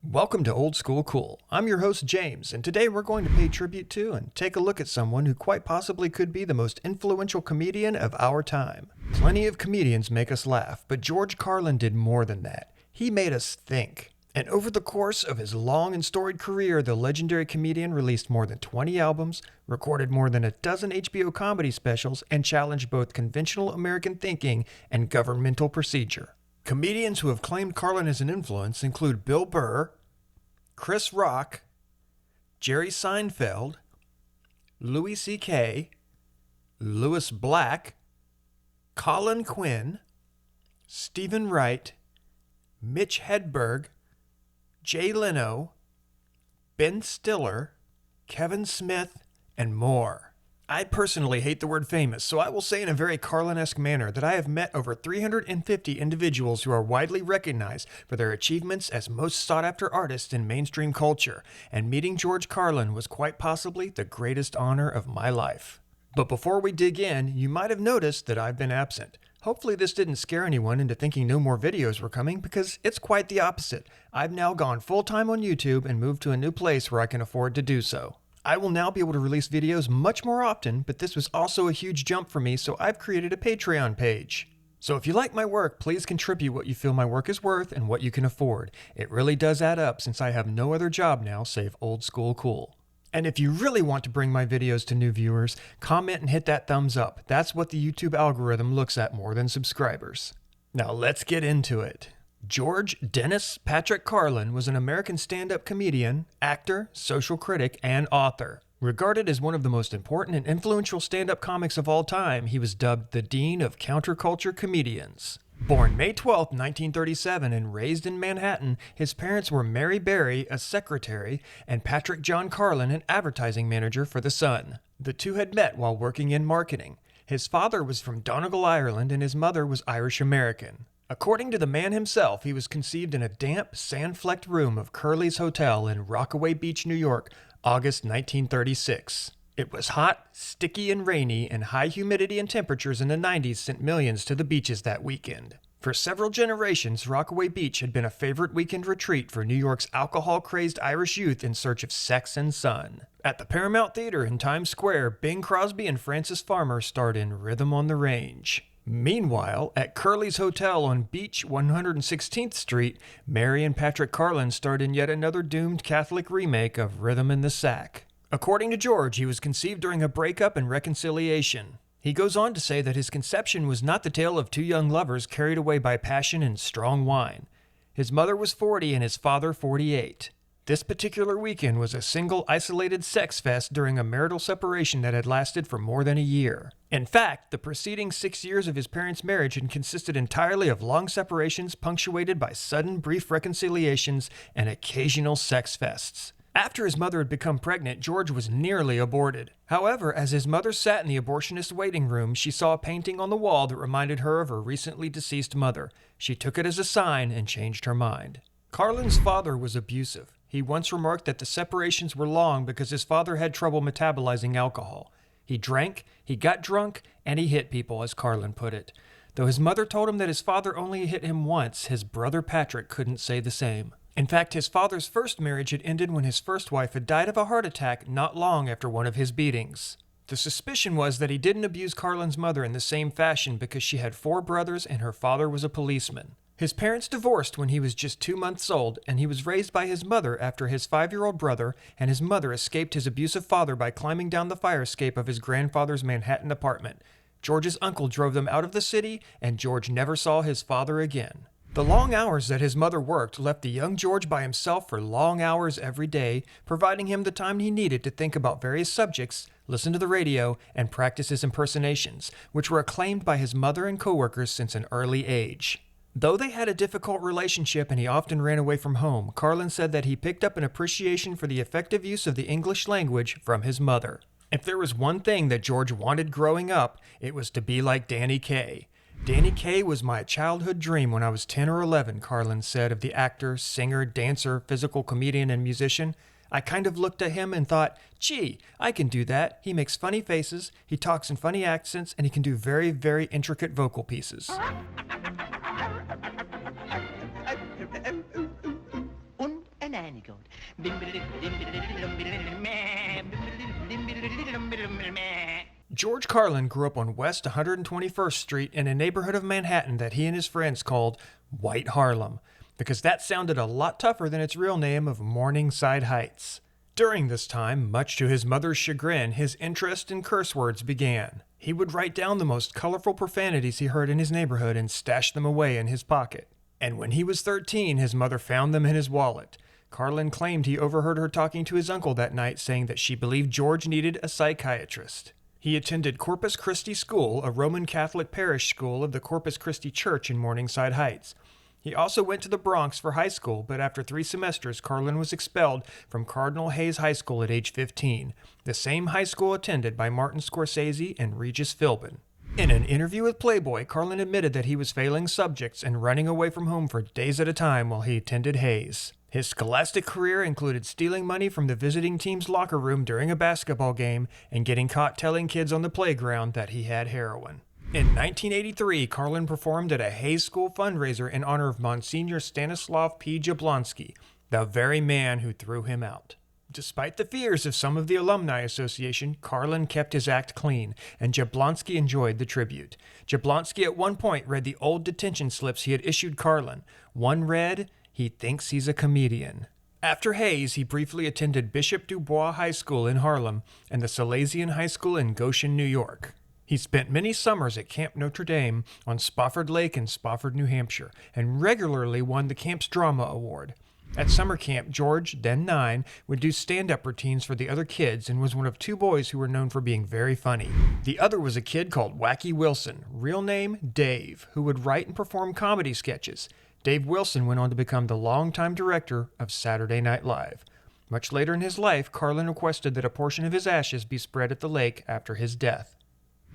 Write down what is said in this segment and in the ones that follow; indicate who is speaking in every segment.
Speaker 1: Welcome to Old School Cool. I'm your host, James, and today we're going to pay tribute to and take a look at someone who quite possibly could be the most influential comedian of our time. Plenty of comedians make us laugh, but George Carlin did more than that. He made us think. And over the course of his long and storied career, the legendary comedian released more than 20 albums, recorded more than a dozen HBO comedy specials, and challenged both conventional American thinking and governmental procedure. Comedians who have claimed Carlin as an influence include Bill Burr, Chris Rock, Jerry Seinfeld, Louis C.K., Louis Black, Colin Quinn, Stephen Wright, Mitch Hedberg, Jay Leno, Ben Stiller, Kevin Smith, and more. I personally hate the word famous, so I will say in a very Carlin-esque manner that I have met over 350 individuals who are widely recognized for their achievements as most sought-after artists in mainstream culture, and meeting George Carlin was quite possibly the greatest honor of my life. But before we dig in, you might have noticed that I've been absent. Hopefully this didn't scare anyone into thinking no more videos were coming, because it's quite the opposite. I've now gone full-time on YouTube and moved to a new place where I can afford to do so. I will now be able to release videos much more often, but this was also a huge jump for me, so I've created a Patreon page. So if you like my work, please contribute what you feel my work is worth and what you can afford. It really does add up since I have no other job now save Old School Cool. And if you really want to bring my videos to new viewers, comment and hit that thumbs up. That's what the YouTube algorithm looks at more than subscribers. Now let's get into it. George Dennis Patrick Carlin was an American stand-up comedian, actor, social critic, and author. Regarded as one of the most important and influential stand-up comics of all time, he was dubbed the Dean of Counterculture Comedians. Born May 12, 1937, and raised in Manhattan, his parents were Mary Berry, a secretary, and Patrick John Carlin, an advertising manager for The Sun. The two had met while working in marketing. His father was from Donegal, Ireland, and his mother was Irish-American. According to the man himself, he was conceived in a damp, sand-flecked room of Curly's Hotel in Rockaway Beach, New York, August 1936. It was hot, sticky, and rainy, and high humidity and temperatures in the 90s sent millions to the beaches that weekend. For several generations, Rockaway Beach had been a favorite weekend retreat for New York's alcohol-crazed Irish youth in search of sex and sun. At the Paramount Theater in Times Square, Bing Crosby and Frances Farmer starred in Rhythm on the Range. Meanwhile, at Curly's Hotel on Beach 116th Street, Mary and Patrick Carlin starred in yet another doomed Catholic remake of Rhythm in the Sack. According to George, he was conceived during a breakup and reconciliation. He goes on to say that his conception was not the tale of two young lovers carried away by passion and strong wine. His mother was 40 and his father 48. This particular weekend was a single, isolated sex fest during a marital separation that had lasted for more than a year. In fact, the preceding 6 years of his parents' marriage had consisted entirely of long separations punctuated by sudden, brief reconciliations and occasional sex fests. After his mother had become pregnant, George was nearly aborted. However, as his mother sat in the abortionist's waiting room, she saw a painting on the wall that reminded her of her recently deceased mother. She took it as a sign and changed her mind. Carlin's father was abusive. He once remarked that the separations were long because his father had trouble metabolizing alcohol. He drank, he got drunk, and he hit people, as Carlin put it. Though his mother told him that his father only hit him once, his brother Patrick couldn't say the same. In fact, his father's first marriage had ended when his first wife had died of a heart attack not long after one of his beatings. The suspicion was that he didn't abuse Carlin's mother in the same fashion because she had 4 brothers and her father was a policeman. His parents divorced when he was just 2 months old, and he was raised by his mother after his 5-year-old brother and his mother escaped his abusive father by climbing down the fire escape of his grandfather's Manhattan apartment. George's uncle drove them out of the city, and George never saw his father again. The long hours that his mother worked left the young George by himself for long hours every day, providing him the time he needed to think about various subjects, listen to the radio, and practice his impersonations, which were acclaimed by his mother and coworkers since an early age. Though they had a difficult relationship and he often ran away from home, Carlin said that he picked up an appreciation for the effective use of the English language from his mother. If there was one thing that George wanted growing up, it was to be like Danny Kaye. Danny Kaye was my childhood dream when I was 10 or 11, Carlin said of the actor, singer, dancer, physical comedian, and musician. I kind of looked at him and thought, gee, I can do that. He makes funny faces, he talks in funny accents, and he can do very, very intricate vocal pieces.
Speaker 2: nanny goat.
Speaker 1: George Carlin grew up on West 121st Street in a neighborhood of Manhattan that he and his friends called White Harlem, because that sounded a lot tougher than its real name of Morningside Heights. During this time, much to his mother's chagrin, his interest in curse words began. He would write down the most colorful profanities he heard in his neighborhood and stash them away in his pocket. And when he was 13, his mother found them in his wallet. Carlin claimed he overheard her talking to his uncle that night, saying that she believed George needed a psychiatrist. He attended Corpus Christi School, a Roman Catholic parish school of the Corpus Christi Church in Morningside Heights. He also went to the Bronx for high school, but after 3 semesters, Carlin was expelled from Cardinal Hayes High School at age 15, the same high school attended by Martin Scorsese and Regis Philbin. In an interview with Playboy, Carlin admitted that he was failing subjects and running away from home for days at a time while he attended Hayes. His scholastic career included stealing money from the visiting team's locker room during a basketball game and getting caught telling kids on the playground that he had heroin. In 1983, Carlin performed at a Hayes School fundraiser in honor of Monsignor Stanislav P. Jablonski, the very man who threw him out. Despite the fears of some of the Alumni Association, Carlin kept his act clean, and Jablonski enjoyed the tribute. Jablonski at one point read the old detention slips he had issued Carlin. One read, "He thinks he's a comedian." After Hayes, he briefly attended Bishop Dubois High School in Harlem and the Salesian High School in Goshen, New York. He spent many summers at Camp Notre Dame on Spofford Lake in Spofford, New Hampshire, and regularly won the camp's drama award. At summer camp, George, then 9, would do stand-up routines for the other kids and was one of 2 boys who were known for being very funny. The other was a kid called Wacky Wilson, real name Dave, who would write and perform comedy sketches. Dave Wilson went on to become the longtime director of Saturday Night Live. Much later in his life, Carlin requested that a portion of his ashes be spread at the lake after his death.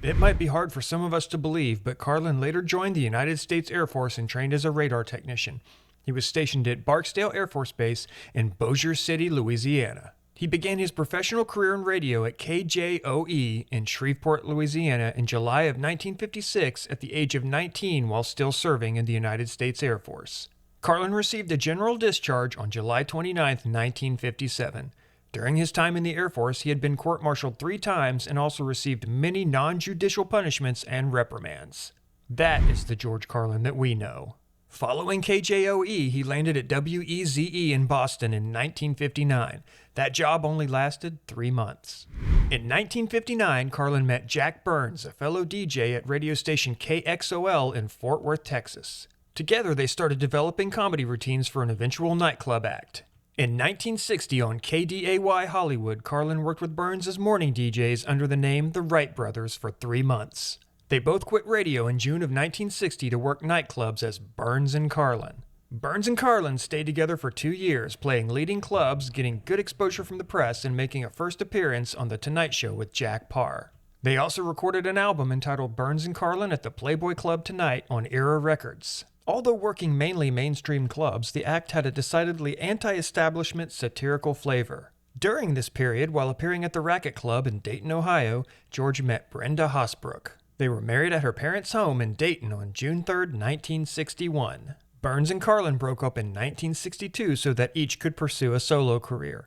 Speaker 1: It might be hard for some of us to believe, but Carlin later joined the United States Air Force and trained as a radar technician. He was stationed at Barksdale Air Force Base in Bossier City, Louisiana. He began his professional career in radio at KJOE in Shreveport, Louisiana in July of 1956 at the age of 19 while still serving in the United States Air Force. Carlin received a general discharge on July 29, 1957. During his time in the Air Force, he had been court-martialed 3 times and also received many non-judicial punishments and reprimands. That is the George Carlin that we know. Following KJOE, he landed at WEZE in Boston in 1959. That job only lasted 3 months. In 1959, Carlin met Jack Burns, a fellow DJ at radio station KXOL in Fort Worth, Texas. Together, they started developing comedy routines for an eventual nightclub act. In 1960, on KDAY Hollywood, Carlin worked with Burns as morning DJs under the name The Wright Brothers for 3 months. They both quit radio in June of 1960 to work nightclubs as Burns and Carlin. Burns and Carlin stayed together for 2 years, playing leading clubs, getting good exposure from the press, and making a first appearance on The Tonight Show with Jack Paar. They also recorded an album entitled Burns and Carlin at the Playboy Club Tonight on Era Records. Although working mainly mainstream clubs, the act had a decidedly anti-establishment satirical flavor. During this period, while appearing at the Racket Club in Dayton, Ohio, George met Brenda Hosbrook. They were married at her parents' home in Dayton on June 3, 1961. Burns and Carlin broke up in 1962 so that each could pursue a solo career.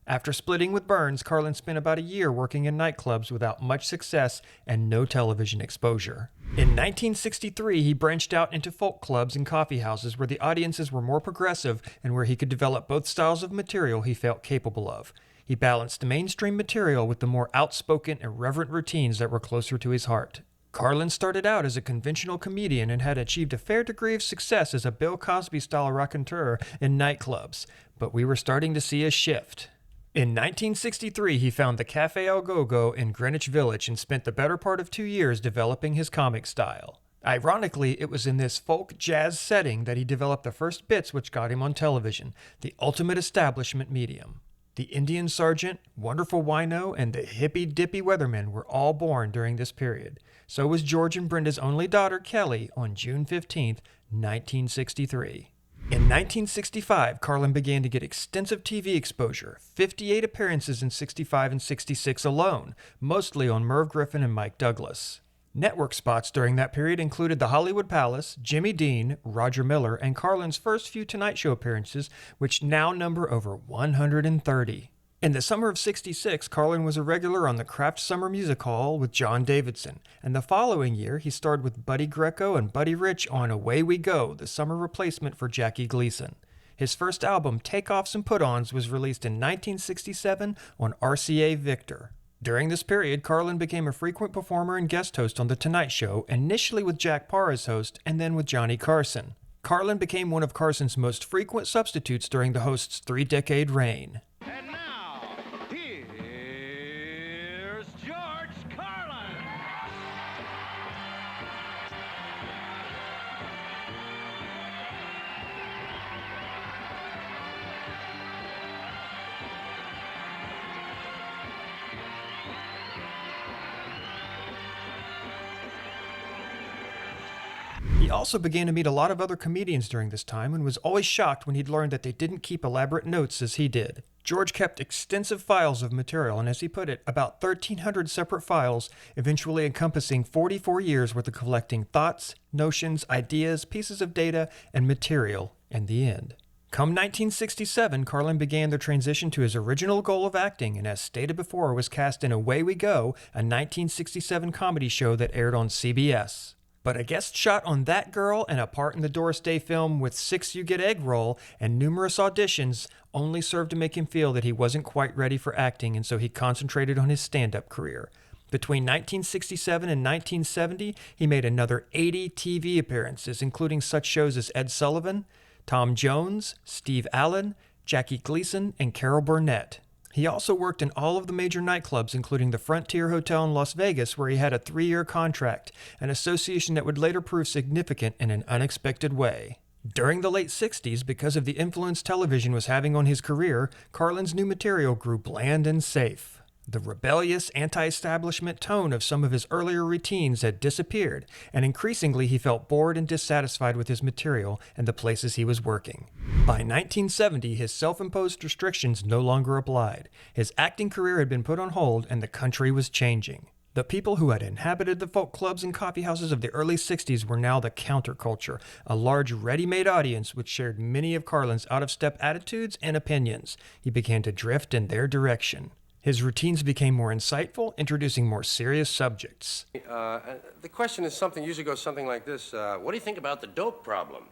Speaker 1: After splitting with Burns, Carlin spent about a year working in nightclubs without much success and no television exposure. In 1963, he branched out into folk clubs and coffee houses where the audiences were more progressive and where he could develop both styles of material he felt capable of. He balanced mainstream material with the more outspoken, irreverent routines that were closer to his heart. Carlin started out as a conventional comedian and had achieved a fair degree of success as a Bill Cosby-style raconteur in nightclubs, but we were starting to see a shift. In 1963, he found the Café Al Go-Go in Greenwich Village and spent the better part of 2 years developing his comic style. Ironically, it was in this folk jazz setting that he developed the first bits which got him on television, the ultimate establishment medium. The Indian Sergeant, Wonderful Wino, and the Hippy-Dippy Weatherman were all born during this period. So was George and Brenda's only daughter, Kelly, on June 15, 1963. In 1965, Carlin began to get extensive TV exposure, 58 appearances in 65 and 66 alone, mostly on Merv Griffin and Mike Douglas. Network spots during that period included the Hollywood Palace, Jimmy Dean, Roger Miller, and Carlin's first few Tonight Show appearances, which now number over 130. In the summer of '66, Carlin was a regular on the Kraft Summer Music Hall with John Davidson, and the following year he starred with Buddy Greco and Buddy Rich on Away We Go, the summer replacement for Jackie Gleason. His first album, Takeoffs and Put-Ons, was released in 1967 on RCA Victor. During this period, Carlin became a frequent performer and guest host on The Tonight Show, initially with Jack Parr as host and then with Johnny Carson. Carlin became one of Carson's most frequent substitutes during the host's three-decade reign.
Speaker 2: And now, here's George Carlin.
Speaker 1: He also began to meet a lot of other comedians during this time and was always shocked when he'd learned that they didn't keep elaborate notes as he did. George kept extensive files of material, and as he put it, about 1,300 separate files, eventually encompassing 44 years worth of collecting thoughts, notions, ideas, pieces of data, and material in the end. Come 1967, Carlin began the transition to his original goal of acting, and as stated before, was cast in Away We Go, a 1967 comedy show that aired on CBS. But a guest shot on That Girl and a part in the Doris Day film With Six You Get Egg Roll and numerous auditions only served to make him feel that he wasn't quite ready for acting, and so he concentrated on his stand-up career. Between 1967 and 1970, he made another 80 TV appearances, including such shows as Ed Sullivan, Tom Jones, Steve Allen, Jackie Gleason, and Carol Burnett. He also worked in all of the major nightclubs, including the Frontier Hotel in Las Vegas, where he had a 3-year contract, an association that would later prove significant in an unexpected way. During the late 60s, because of the influence television was having on his career, Carlin's new material grew bland and safe. The rebellious, anti-establishment tone of some of his earlier routines had disappeared, and increasingly he felt bored and dissatisfied with his material and the places he was working. By 1970, his self-imposed restrictions no longer applied. His acting career had been put on hold, and the country was changing. The people who had inhabited the folk clubs and coffeehouses of the early 60s were now the counterculture, a large ready-made audience which shared many of Carlin's out-of-step attitudes and opinions. He began to drift in their direction. His routines became more insightful, introducing more serious subjects.
Speaker 3: The question is usually goes something like this. What do you think about the dope problem?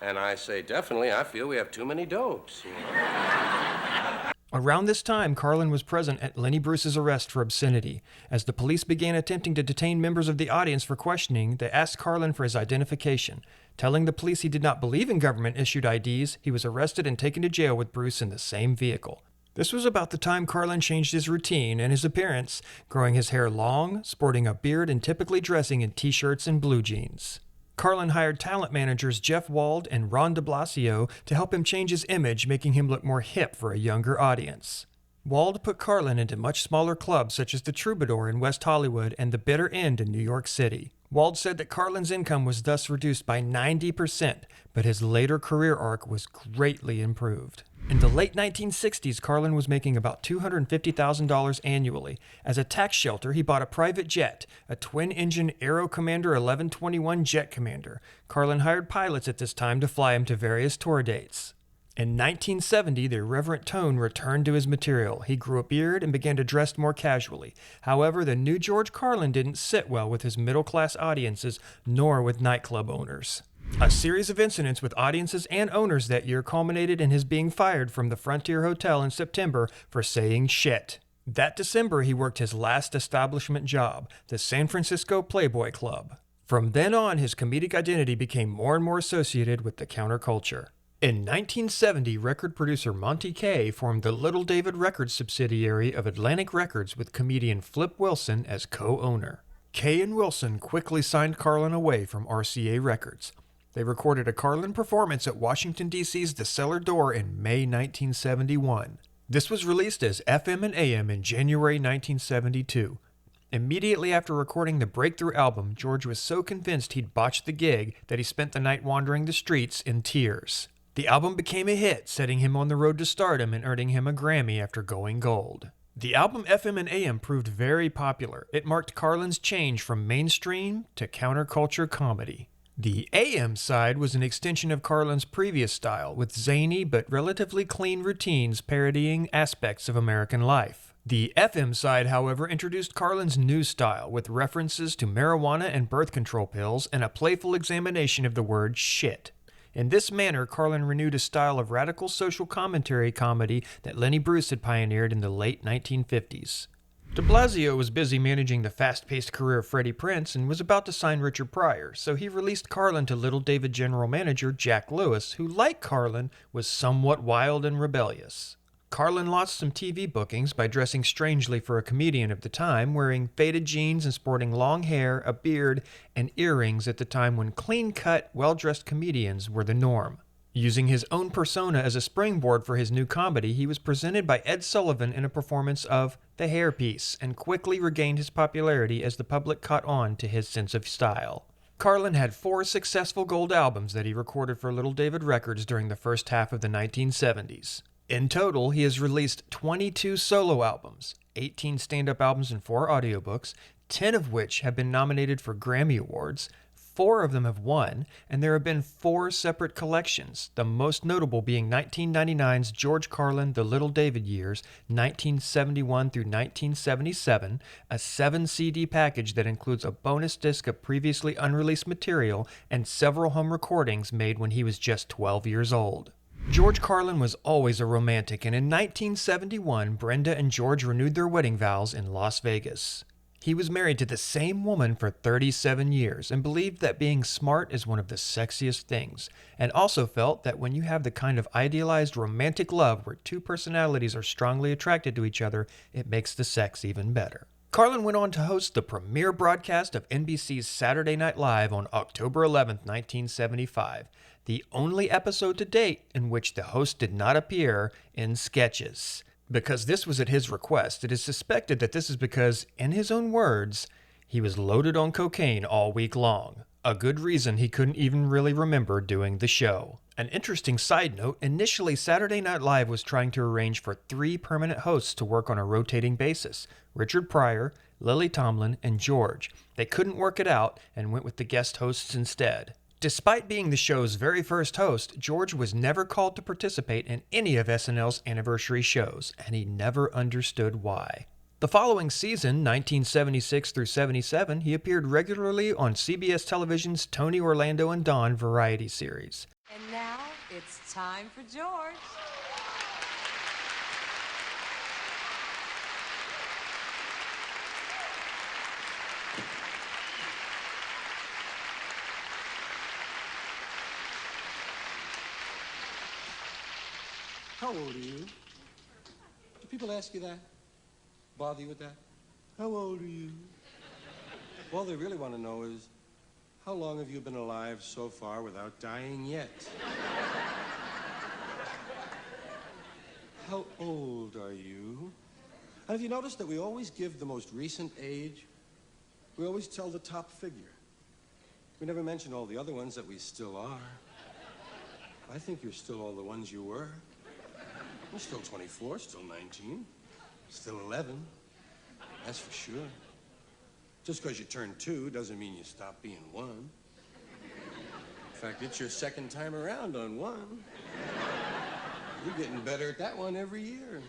Speaker 3: And I say, definitely, I feel we have too many dopes. You know?
Speaker 1: Around this time, Carlin was present at Lenny Bruce's arrest for obscenity. As the police began attempting to detain members of the audience for questioning, they asked Carlin for his identification. Telling the police he did not believe in government-issued IDs, he was arrested and taken to jail with Bruce in the same vehicle. This was about the time Carlin changed his routine and his appearance, growing his hair long, sporting a beard, and typically dressing in t-shirts and blue jeans. Carlin hired talent managers Jeff Wald and Ron de Blasio to help him change his image, making him look more hip for a younger audience. Wald put Carlin into much smaller clubs such as the Troubadour in West Hollywood and the Bitter End in New York City. Wald said that Carlin's income was thus reduced by 90%, but his later career arc was greatly improved. In the late 1960s, Carlin was making about $250,000 annually. As a tax shelter, he bought a private jet, a twin-engine Aero Commander 1121 Jet Commander. Carlin hired pilots at this time to fly him to various tour dates. In 1970, the irreverent tone returned to his material. He grew a beard and began to dress more casually. However, the new George Carlin didn't sit well with his middle-class audiences, nor with nightclub owners. A series of incidents with audiences and owners that year culminated in his being fired from the Frontier Hotel in September for saying shit. That December, he worked his last establishment job, the San Francisco Playboy Club. From then on, his comedic identity became more and more associated with the counterculture. In 1970, record producer Monty Kaye formed the Little David Records subsidiary of Atlantic Records with comedian Flip Wilson as co-owner. Kaye and Wilson quickly signed Carlin away from RCA Records. They recorded a Carlin performance at Washington, D.C.'s The Cellar Door in May 1971. This was released as FM and AM in January 1972. Immediately after recording the breakthrough album, George was so convinced he'd botched the gig that he spent the night wandering the streets in tears. The album became a hit, setting him on the road to stardom and earning him a Grammy after going gold. The album FM and AM proved very popular. It marked Carlin's change from mainstream to counterculture comedy. The AM side was an extension of Carlin's previous style, with zany but relatively clean routines parodying aspects of American life. The FM side, however, introduced Carlin's new style, with references to marijuana and birth control pills and a playful examination of the word shit. In this manner, Carlin renewed a style of radical social commentary comedy that Lenny Bruce had pioneered in the late 1950s. De Blasio was busy managing the fast-paced career of Freddie Prinze and was about to sign Richard Pryor, so he released Carlin to Little David general manager Jack Lewis, who, like Carlin, was somewhat wild and rebellious. Carlin lost some TV bookings by dressing strangely for a comedian of the time, wearing faded jeans and sporting long hair, a beard, and earrings at the time when clean-cut, well-dressed comedians were the norm. Using his own persona as a springboard for his new comedy, he was presented by Ed Sullivan in a performance of The Hairpiece, and quickly regained his popularity as the public caught on to his sense of style. Carlin had 4 successful gold albums that he recorded for Little David Records during the first half of the 1970s. In total, he has released 22 solo albums, 18 stand-up albums and 4 audiobooks, 10 of which have been nominated for Grammy Awards, 4 of them have won, and there have been 4 separate collections, the most notable being 1999's George Carlin The Little David Years, 1971 through 1977, a 7-CD package that includes a bonus disc of previously unreleased material and several home recordings made when he was just 12 years old. George Carlin was always a romantic, and in 1971, Brenda and George renewed their wedding vows in Las Vegas. He was married to the same woman for 37 years and believed that being smart is one of the sexiest things, and also felt that when you have the kind of idealized romantic love where 2 personalities are strongly attracted to each other, it makes the sex even better. Carlin went on to host the premiere broadcast of NBC's Saturday Night Live on October 11, 1975, the only episode to date in which the host did not appear in sketches. Because this was at his request, it is suspected that this is because, in his own words, he was loaded on cocaine all week long. A good reason he couldn't even really remember doing the show. An interesting side note, initially Saturday Night Live was trying to arrange for 3 permanent hosts to work on a rotating basis: Richard Pryor, Lily Tomlin, and George. They couldn't work it out and went with the guest hosts instead. Despite being the show's very first host, George was never called to participate in any of SNL's anniversary shows, and he never understood why. The following season, 1976 through 77, he appeared regularly on CBS Television's Tony, Orlando, and Dawn variety series.
Speaker 4: And now it's time for George.
Speaker 3: How old are you? Do people ask you that? Bother you with that? How old are you? All they really want to know is, how long have you been alive so far without dying yet? How old are you? And have you noticed that we always give the most recent age? We always tell the top figure. We never mention all the other ones that we still are. I think you're still all the ones you were. You're still 24, still 19, still 11. That's for sure. Just because you turned 2 doesn't mean you stop being 1. In fact, it's your second time around on 1. You're getting better at that one every year.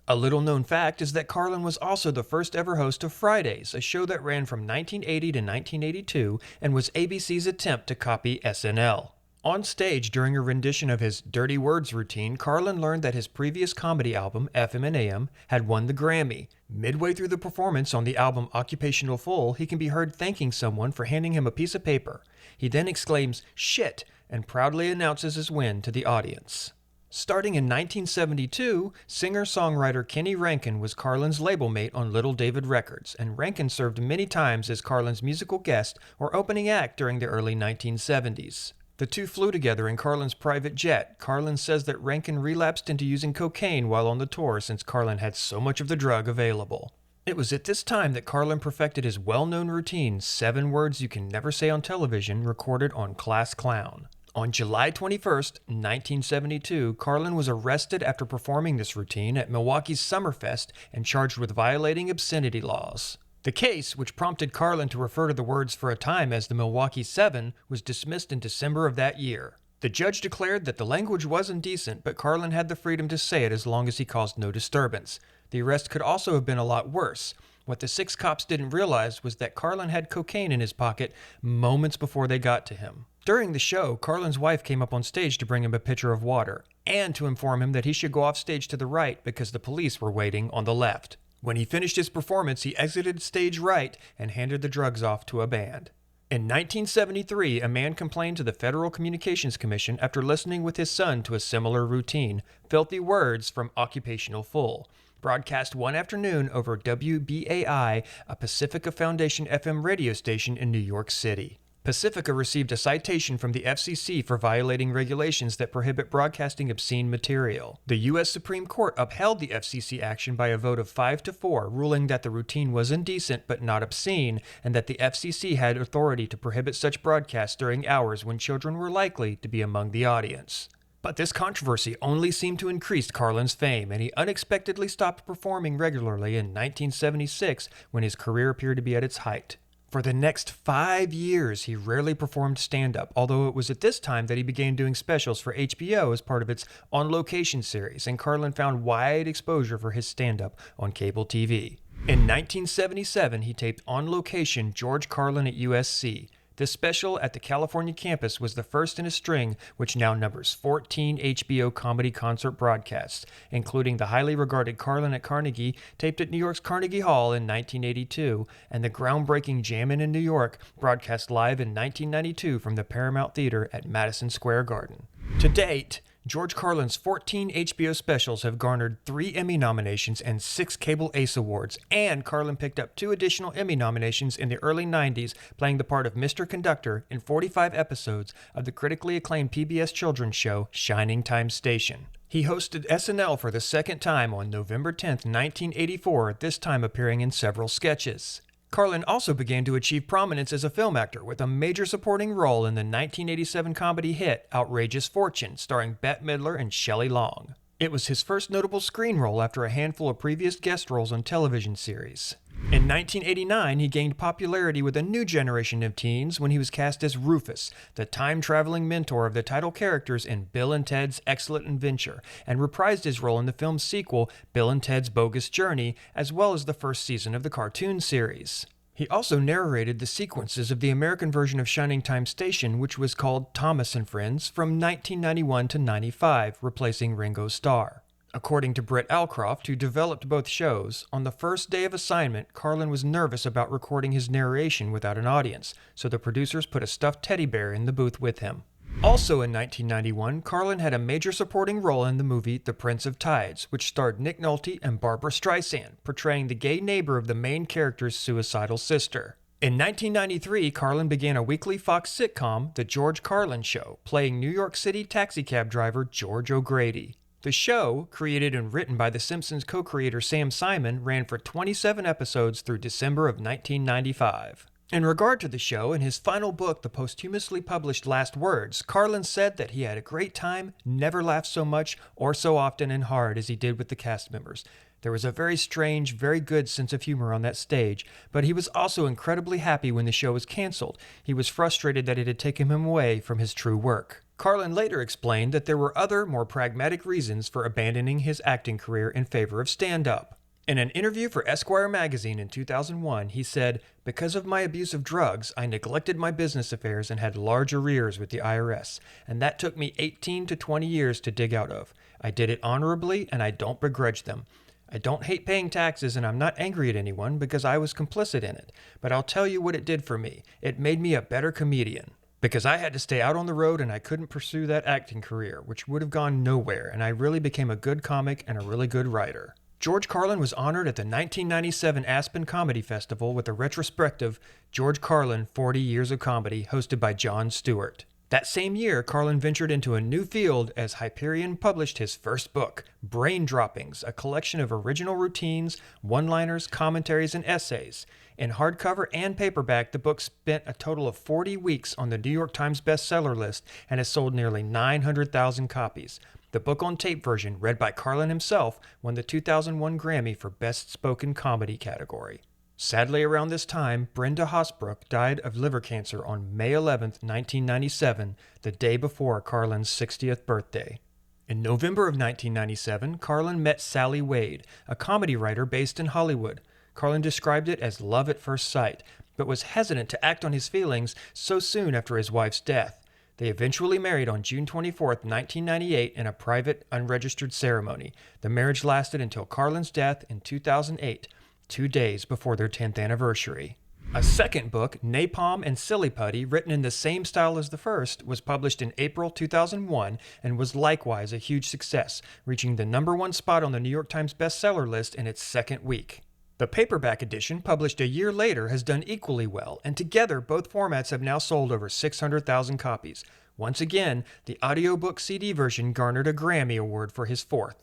Speaker 1: A little-known fact is that Carlin was also the first ever host of Fridays, a show that ran from 1980 to 1982 and was ABC's attempt to copy SNL. On stage during a rendition of his Dirty Words routine, Carlin learned that his previous comedy album, FM and AM, had won the Grammy. Midway through the performance on the album Occupational Full, he can be heard thanking someone for handing him a piece of paper. He then exclaims, "Shit," and proudly announces his win to the audience. Starting in 1972, singer-songwriter Kenny Rankin was Carlin's label mate on Little David Records, and Rankin served many times as Carlin's musical guest or opening act during the early 1970s. The two flew together in Carlin's private jet. Carlin says that Rankin relapsed into using cocaine while on the tour since Carlin had so much of the drug available. It was at this time that Carlin perfected his well-known routine, 7 words you can never say on television, recorded on Class Clown. On July 21st, 1972, Carlin was arrested after performing this routine at Milwaukee's Summerfest and charged with violating obscenity laws. The case, which prompted Carlin to refer to the words for a time as the Milwaukee Seven, was dismissed in December of that year. The judge declared that the language was indecent, but Carlin had the freedom to say it as long as he caused no disturbance. The arrest could also have been a lot worse. What the 6 cops didn't realize was that Carlin had cocaine in his pocket moments before they got to him. During the show, Carlin's wife came up on stage to bring him a pitcher of water, and to inform him that he should go off stage to the right because the police were waiting on the left. When he finished his performance, he exited stage right and handed the drugs off to a band. In 1973, a man complained to the Federal Communications Commission after listening with his son to a similar routine, Filthy Words from Occupational Full, broadcast one afternoon over WBAI, a Pacifica Foundation FM radio station in New York City. Pacifica received a citation from the F.C.C. for violating regulations that prohibit broadcasting obscene material. The U.S. Supreme Court upheld the F.C.C. action by a vote of 5-4, ruling that the routine was indecent but not obscene, and that the F.C.C. had authority to prohibit such broadcasts during hours when children were likely to be among the audience. But this controversy only seemed to increase Carlin's fame, and he unexpectedly stopped performing regularly in 1976 when his career appeared to be at its height. For the next 5 years, he rarely performed stand-up, although it was at this time that he began doing specials for HBO as part of its On Location series, and Carlin found wide exposure for his stand-up on cable TV. In 1977, he taped On Location George Carlin at USC. This special at the California campus was the first in a string which now numbers 14 HBO comedy concert broadcasts, including the highly regarded Carlin at Carnegie, taped at New York's Carnegie Hall in 1982, and the groundbreaking Jammin' in New York, broadcast live in 1992 from the Paramount Theater at Madison Square Garden. To date, George Carlin's 14 HBO specials have garnered 3 Emmy nominations and 6 Cable Ace Awards, and Carlin picked up 2 additional Emmy nominations in the early 90s, playing the part of Mr. Conductor in 45 episodes of the critically acclaimed PBS children's show Shining Time Station. He hosted SNL for the second time on November 10, 1984, this time appearing in several sketches. Carlin also began to achieve prominence as a film actor with a major supporting role in the 1987 comedy hit Outrageous Fortune, starring Bette Midler and Shelley Long. It was his first notable screen role after a handful of previous guest roles on television series. In 1989, he gained popularity with a new generation of teens when he was cast as Rufus, the time-traveling mentor of the title characters in Bill and Ted's Excellent Adventure, and reprised his role in the film's sequel, Bill and Ted's Bogus Journey, as well as the first season of the cartoon series. He also narrated the sequences of the American version of Shining Time Station, which was called Thomas and Friends, from 1991 to 95, replacing Ringo Starr. According to Britt Alcroft, who developed both shows, on the first day of assignment, Carlin was nervous about recording his narration without an audience, so the producers put a stuffed teddy bear in the booth with him. Also in 1991, Carlin had a major supporting role in the movie The Prince of Tides, which starred Nick Nolte and Barbra Streisand, portraying the gay neighbor of the main character's suicidal sister. In 1993, Carlin began a weekly Fox sitcom, The George Carlin Show, playing New York City taxicab driver George O'Grady. The show, created and written by The Simpsons co-creator Sam Simon, ran for 27 episodes through December of 1995. In regard to the show, in his final book, the posthumously published Last Words, Carlin said that he had a great time, never laughed so much or so often and hard as he did with the cast members. There was a very strange, very good sense of humor on that stage, but he was also incredibly happy when the show was canceled. He was frustrated that it had taken him away from his true work. Carlin later explained that there were other, more pragmatic reasons for abandoning his acting career in favor of stand-up. In an interview for Esquire magazine in 2001, he said, "Because of my abuse of drugs, I neglected my business affairs and had large arrears with the IRS, and that took me 18 to 20 years to dig out of. I did it honorably, and I don't begrudge them. I don't hate paying taxes, and I'm not angry at anyone because I was complicit in it, but I'll tell you what it did for me. It made me a better comedian. Because I had to stay out on the road and I couldn't pursue that acting career, which would have gone nowhere, and I really became a good comic and a really good writer." George Carlin was honored at the 1997 Aspen Comedy Festival with a retrospective George Carlin 40 Years of Comedy hosted by Jon Stewart. That same year, Carlin ventured into a new field as Hyperion published his first book, Brain Droppings, a collection of original routines, one-liners, commentaries, and essays. In hardcover and paperback, the book spent a total of 40 weeks on the New York Times bestseller list and has sold nearly 900,000 copies. The book on tape version, read by Carlin himself, won the 2001 Grammy for Best Spoken Comedy category. Sadly, around this time, Brenda Hosbrook died of liver cancer on May 11, 1997, the day before Carlin's 60th birthday. In November of 1997, Carlin met Sally Wade, a comedy writer based in Hollywood. Carlin described it as love at first sight, but was hesitant to act on his feelings so soon after his wife's death. They eventually married on June 24, 1998, in a private, unregistered ceremony. The marriage lasted until Carlin's death in 2008. 2 days before their 10th anniversary. A second book, Napalm and Silly Putty, written in the same style as the first, was published in April 2001 and was likewise a huge success, reaching the #1 spot on the New York Times bestseller list in its second week. The paperback edition, published a year later, has done equally well, and together both formats have now sold over 600,000 copies. Once again, the audiobook CD version garnered a Grammy Award for his fourth.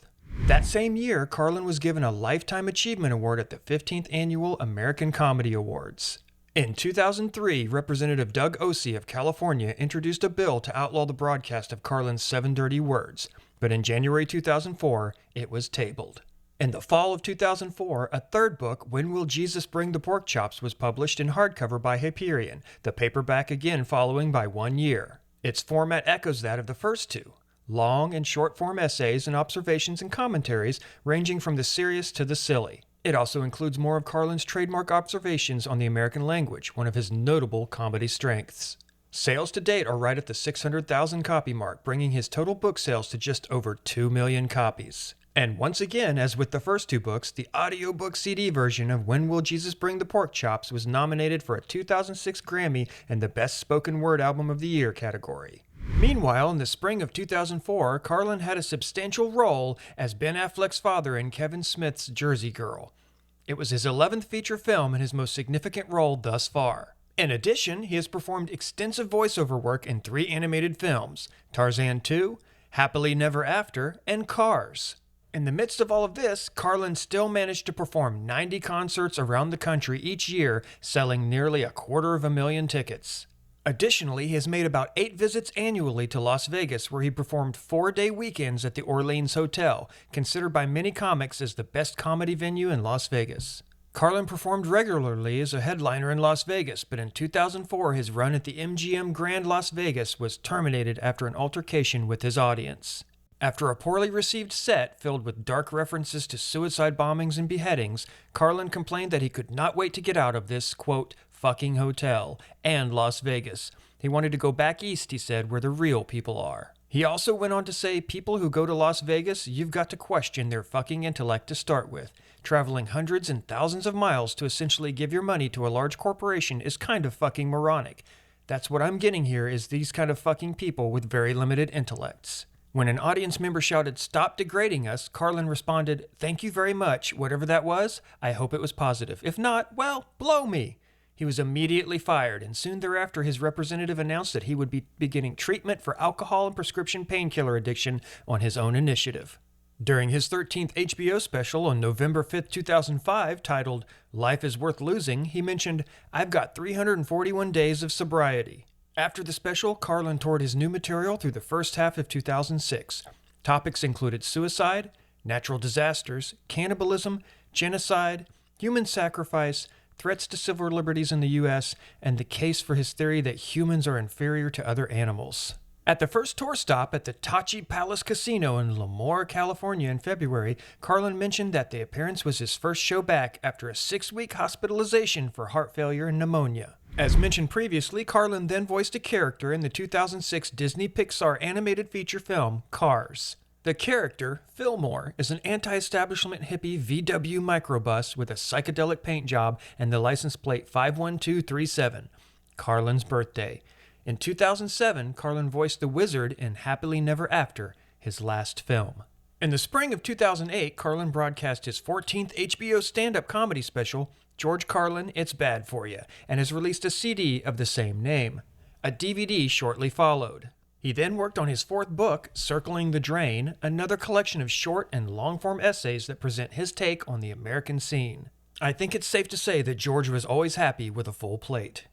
Speaker 1: That same year, Carlin was given a Lifetime Achievement Award at the 15th Annual American Comedy Awards. In 2003, Representative Doug Osee of California introduced a bill to outlaw the broadcast of Carlin's 7 Dirty Words, but in January 2004, it was tabled. In the fall of 2004, a third book, When Will Jesus Bring the Pork Chops, was published in hardcover by Hyperion, the paperback again following by 1 year. Its format echoes that of the first two. Long and short-form essays and observations and commentaries ranging from the serious to the silly. It also includes more of Carlin's trademark observations on the American language, one of his notable comedy strengths. Sales to date are right at the 600,000 copy mark, bringing his total book sales to just over 2 million copies. And once again, as with the first two books, the audiobook CD version of When Will Jesus Bring the Pork Chops was nominated for a 2006 Grammy in the Best Spoken Word Album of the Year category. Meanwhile, in the spring of 2004, Carlin had a substantial role as Ben Affleck's father in Kevin Smith's Jersey Girl. It was his 11th feature film and his most significant role thus far. In addition, he has performed extensive voiceover work in 3 animated films, Tarzan 2, Happily Never After, and Cars. In the midst of all of this, Carlin still managed to perform 90 concerts around the country each year, selling nearly 250,000 tickets. Additionally, he has made about 8 visits annually to Las Vegas, where he performed 4-day weekends at the Orleans Hotel, considered by many comics as the best comedy venue in Las Vegas. Carlin performed regularly as a headliner in Las Vegas, but in 2004 his run at the MGM Grand Las Vegas was terminated after an altercation with his audience. After a poorly received set filled with dark references to suicide bombings and beheadings, Carlin complained that he could not wait to get out of this, quote, fucking hotel and Las Vegas. He wanted to go back east, he said, where the real people are. He also went on to say, people who go to Las Vegas, you've got to question their fucking intellect to start with. Traveling hundreds and thousands of miles to essentially give your money to a large corporation is kind of fucking moronic. That's what I'm getting here, is these kind of fucking people with very limited intellects. When an audience member shouted, "Stop degrading us," Carlin responded, "Thank you very much. Whatever that was, I hope it was positive. If not, well, blow me." He was immediately fired, and soon thereafter his representative announced that he would be beginning treatment for alcohol and prescription painkiller addiction on his own initiative. During his 13th HBO special on November 5, 2005, titled Life is Worth Losing, he mentioned, "I've got 341 days of sobriety." After the special, Carlin toured his new material through the first half of 2006. Topics included suicide, natural disasters, cannibalism, genocide, human sacrifice, threats to civil liberties in the U.S., and the case for his theory that humans are inferior to other animals. At the first tour stop at the Tachi Palace Casino in Lemoore, California in February, Carlin mentioned that the appearance was his first show back after a 6-week hospitalization for heart failure and pneumonia. As mentioned previously, Carlin then voiced a character in the 2006 Disney Pixar animated feature film, Cars. The character, Fillmore, is an anti-establishment hippie VW microbus with a psychedelic paint job and the license plate 51237, Carlin's birthday. In 2007, Carlin voiced the Wizard in Happily Never After, his last film. In the spring of 2008, Carlin broadcast his 14th HBO stand-up comedy special, George Carlin, It's Bad For You, and has released a CD of the same name. A DVD shortly followed. He then worked on his fourth book, Circling the Drain, another collection of short and long-form essays that present his take on the American scene. I think it's safe to say that George was always happy with a full plate.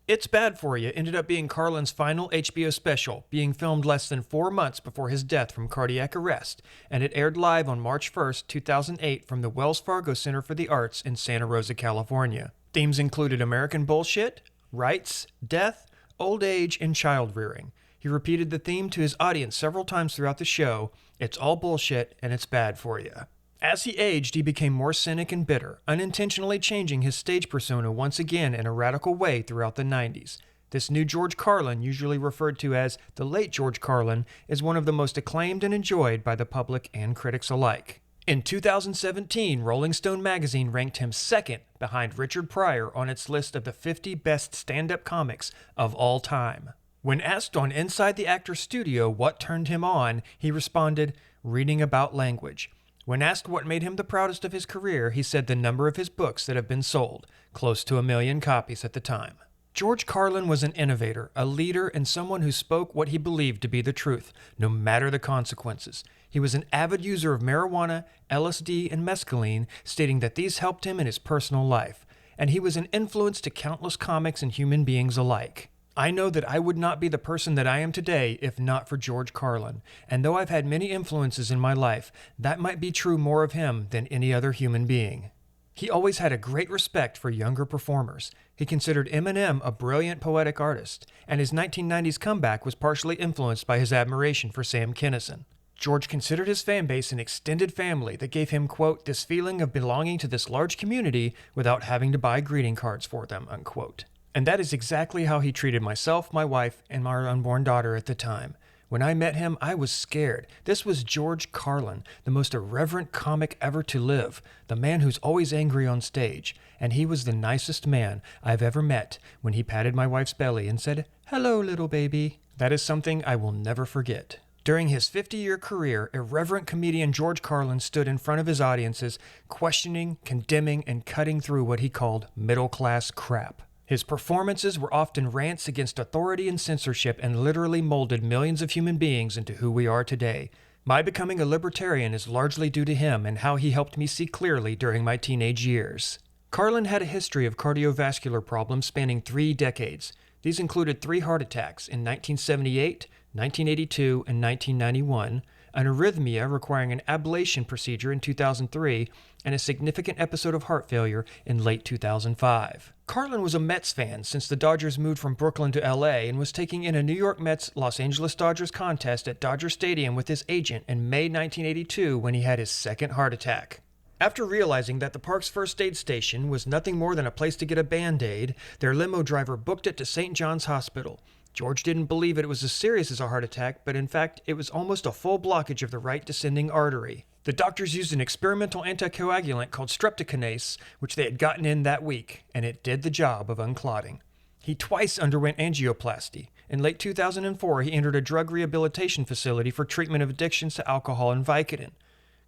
Speaker 1: It's Bad For You ended up being Carlin's final HBO special, being filmed less than 4 months before his death from cardiac arrest, and it aired live on March 1st, 2008 from the Wells Fargo Center for the Arts in Santa Rosa, California. Themes included American bullshit, rights, death, old age, and child rearing. He repeated the theme to his audience several times throughout the show. It's all bullshit and it's bad for you. As he aged, he became more cynic and bitter, unintentionally changing his stage persona once again in a radical way throughout the 90s. This new George Carlin, usually referred to as the late George Carlin, is one of the most acclaimed and enjoyed by the public and critics alike. In 2017, Rolling Stone magazine ranked him second behind Richard Pryor on its list of the 50 best stand-up comics of all time. When asked on Inside the Actor's Studio what turned him on, he responded, reading about language. When asked what made him the proudest of his career, he said the number of his books that have been sold, close to 1 million copies at the time. George Carlin was an innovator, a leader, and someone who spoke what he believed to be the truth, no matter the consequences. He was an avid user of marijuana, LSD, and mescaline, stating that these helped him in his personal life, and he was an influence to countless comics and human beings alike. I know that I would not be the person that I am today if not for George Carlin, and though I've had many influences in my life, that might be true more of him than any other human being. He always had a great respect for younger performers. He considered Eminem a brilliant poetic artist, and his 1990s comeback was partially influenced by his admiration for Sam Kinison. George considered his fan base an extended family that gave him, quote, this feeling of belonging to this large community without having to buy greeting cards for them, unquote. And that is exactly how he treated myself, my wife, and our unborn daughter at the time. When I met him, I was scared. This was George Carlin, the most irreverent comic ever to live, the man who's always angry on stage. And he was the nicest man I've ever met when he patted my wife's belly and said, hello, little baby. That is something I will never forget. During his 50-year career, irreverent comedian George Carlin stood in front of his audiences, questioning, condemning, and cutting through what he called middle-class crap. His performances were often rants against authority and censorship and literally molded millions of human beings into who we are today. My becoming a libertarian is largely due to him and how he helped me see clearly during my teenage years. Carlin had a history of cardiovascular problems spanning 3 decades. These included 3 heart attacks in 1978, 1982, and 1991, an arrhythmia requiring an ablation procedure in 2003, and a significant episode of heart failure in late 2005. Carlin was a Mets fan since the Dodgers moved from Brooklyn to LA and was taking in a New York Mets-Los Angeles Dodgers contest at Dodger Stadium with his agent in May 1982 when he had his second heart attack. After realizing that the park's first aid station was nothing more than a place to get a Band-Aid, their limo driver booked it to St. John's Hospital. George didn't believe it was as serious as a heart attack, but in fact, it was almost a full blockage of the right descending artery. The doctors used an experimental anticoagulant called streptokinase, which they had gotten in that week, and it did the job of unclotting. He twice underwent angioplasty. In late 2004, he entered a drug rehabilitation facility for treatment of addictions to alcohol and Vicodin.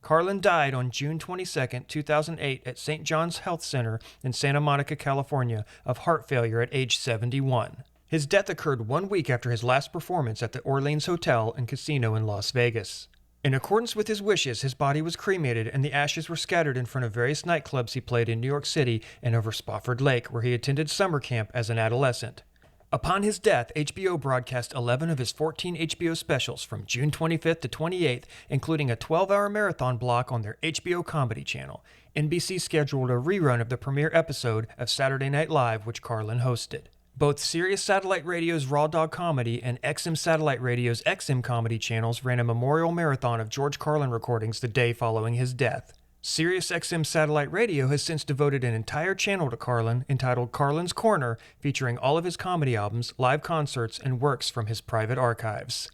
Speaker 1: Carlin died on June 22, 2008 at St. John's Health Center in Santa Monica, California, of heart failure at age 71. His death occurred 1 week after his last performance at the Orleans Hotel and Casino in Las Vegas. In accordance with his wishes, his body was cremated and the ashes were scattered in front of various nightclubs he played in New York City and over Spofford Lake, where he attended summer camp as an adolescent. Upon his death, HBO broadcast 11 of his 14 HBO specials from June 25th to 28th, including a 12-hour marathon block on their HBO Comedy channel. NBC scheduled a rerun of the premiere episode of Saturday Night Live, which Carlin hosted. Both Sirius Satellite Radio's Raw Dog Comedy and XM Satellite Radio's XM Comedy channels ran a memorial marathon of George Carlin recordings the day following his death. Sirius XM Satellite Radio has since devoted an entire channel to Carlin entitled Carlin's Corner, featuring all of his comedy albums, live concerts, and works from his private archives.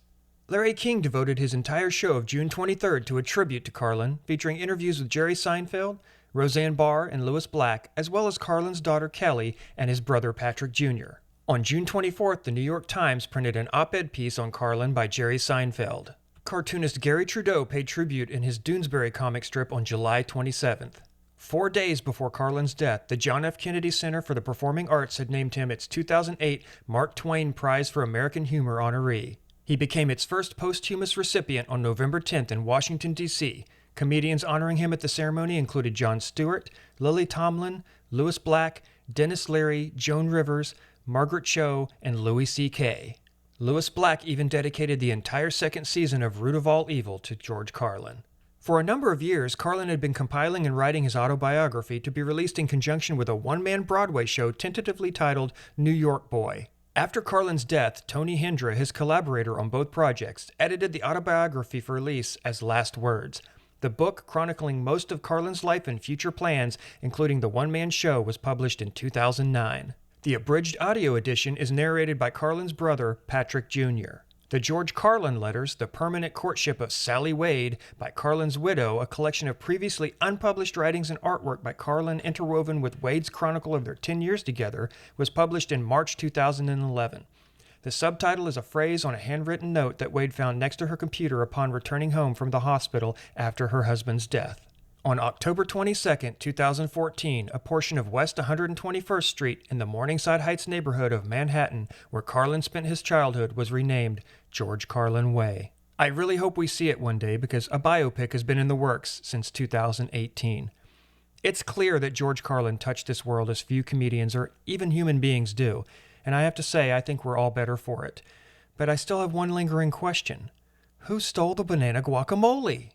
Speaker 1: Larry King devoted his entire show of June 23rd to a tribute to Carlin, featuring interviews with Jerry Seinfeld, Roseanne Barr, and Louis Black, as well as Carlin's daughter Kelly and his brother Patrick Jr. On June 24th, the New York Times printed an op-ed piece on Carlin by Jerry Seinfeld. Cartoonist Gary Trudeau paid tribute in his Doonesbury comic strip on July 27th. 4 days before Carlin's death, the John F. Kennedy Center for the Performing Arts had named him its 2008 Mark Twain Prize for American Humor honoree. He became its first posthumous recipient on November 10th in Washington, D.C. Comedians honoring him at the ceremony included Jon Stewart, Lily Tomlin, Louis Black, Dennis Leary, Joan Rivers, Margaret Cho, and Louis C.K. Louis Black even dedicated the entire second season of Root of All Evil to George Carlin. For a number of years, Carlin had been compiling and writing his autobiography to be released in conjunction with a one-man Broadway show tentatively titled New York Boy. After Carlin's death, Tony Hendra, his collaborator on both projects, edited the autobiography for release as Last Words. The book, chronicling most of Carlin's life and future plans, including the one-man show, was published in 2009. The abridged audio edition is narrated by Carlin's brother, Patrick Jr. The George Carlin Letters, The Permanent Courtship of Sally Wade, by Carlin's widow, a collection of previously unpublished writings and artwork by Carlin interwoven with Wade's chronicle of their 10 years together, was published in March 2011. The subtitle is a phrase on a handwritten note that Wade found next to her computer upon returning home from the hospital after her husband's death. On October 22, 2014, a portion of West 121st Street in the Morningside Heights neighborhood of Manhattan, where Carlin spent his childhood, was renamed George Carlin Way. I really hope we see it one day because a biopic has been in the works since 2018. It's clear that George Carlin touched this world as few comedians or even human beings do, and I have to say I think we're all better for it. But I still have one lingering question. Who stole the banana guacamole?